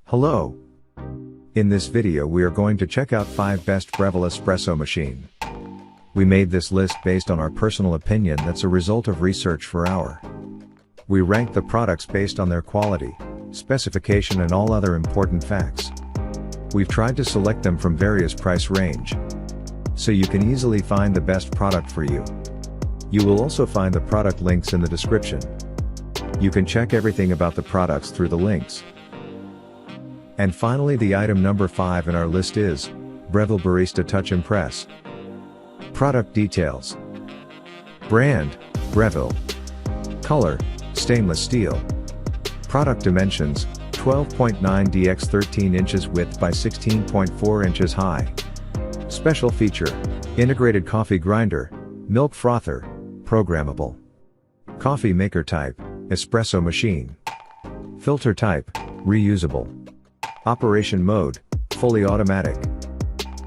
Hello. In this video we are going to check out 5 best Breville Espresso Machine. We made this list based on our personal opinion that's a result of research for our. We ranked the products based on their quality, specification and all other important facts. We've tried to select them from various price range, so you can easily find the best product for you. You will also find the product links in the description. You can check everything about the products through the links. And finally, the item number 5 in our list is Breville Barista Touch Impress. Product details. Brand, Breville. Color, stainless steel. Product dimensions, 12.9 x 13 inches width by 16.4 inches high. Special feature, integrated coffee grinder, milk frother, programmable. Coffee maker type, espresso machine. Filter type, reusable. Operation mode, fully automatic.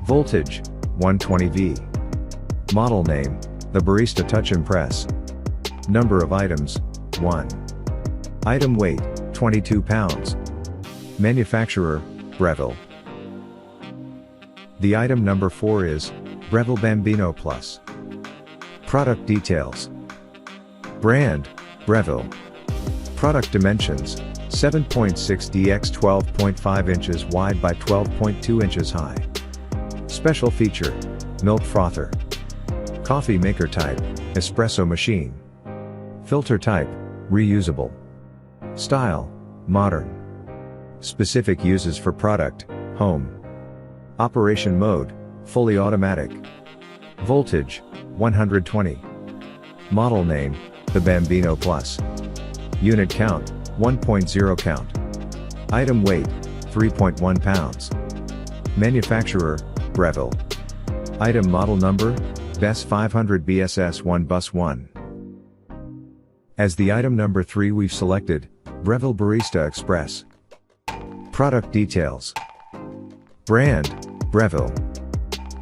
Voltage, 120V. Model name, the Barista Touch Impress. Number of items, 1. Item weight, 22 pounds. Manufacturer, Breville. The item number 4 is Breville Bambino Plus. Product details. Brand, Breville. Product dimensions, 7.6 x 12.5 inches wide by 12.2 inches high. Special feature, milk frother. Coffee maker type, espresso machine. Filter type, reusable. Style, modern. Specific uses for product, home. Operation mode, fully automatic. Voltage, 120. Model name, the Bambino Plus. Unit count, 1.0 count. Item weight, 3.1 pounds. Manufacturer, Breville. Item model number, BES 500 BSS1 Bus 1. As the item number 3 we've selected, Breville Barista Express. Product details. Brand, Breville.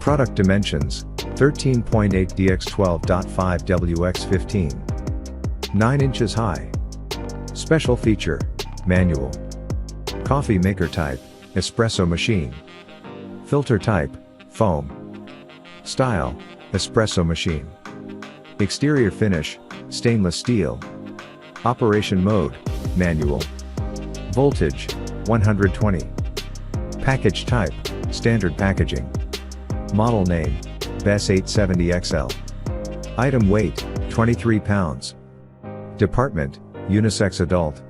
Product dimensions, 13.8 x 12.5 WX15. 9 inches high. Special feature, manual. Coffee maker type, espresso machine. Filter type, foam. Style, espresso machine. Exterior finish, stainless steel. Operation mode, manual. Voltage, 120. Package type, standard packaging. Model name, BES 870XL. Item weight, 23 pounds. Department, unisex adult.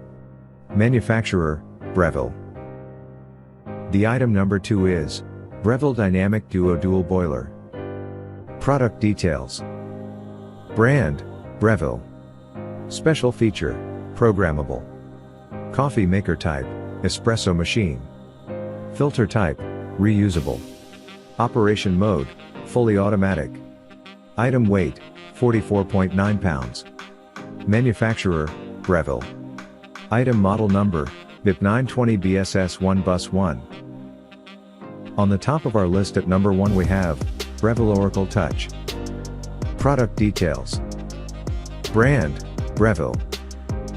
Manufacturer, Breville. The item number 2 is Breville Dynamic Duo Dual Boiler. Product details. Brand, Breville. Special feature, programmable. Coffee maker type, espresso machine. Filter type, reusable. Operation mode, fully automatic. Item weight, 44.9 pounds. Manufacturer, Breville. Item model number, BIP 920 BSS1 Bus 1. On the top of our list at number 1 we have Breville Oracle Touch. Product details. Brand, Breville.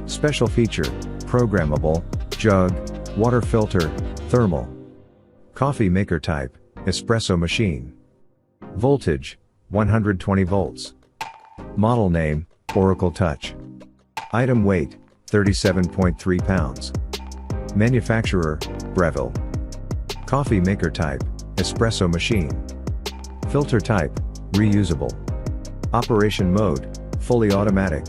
Special feature, programmable, jug, water filter, thermal. Coffee maker type, espresso machine. Voltage, 120 volts. Model name, Oracle Touch. Item weight, 37.3 pounds. Manufacturer, Breville. Coffee maker type, espresso machine. Filter type, reusable. Operation mode, fully automatic.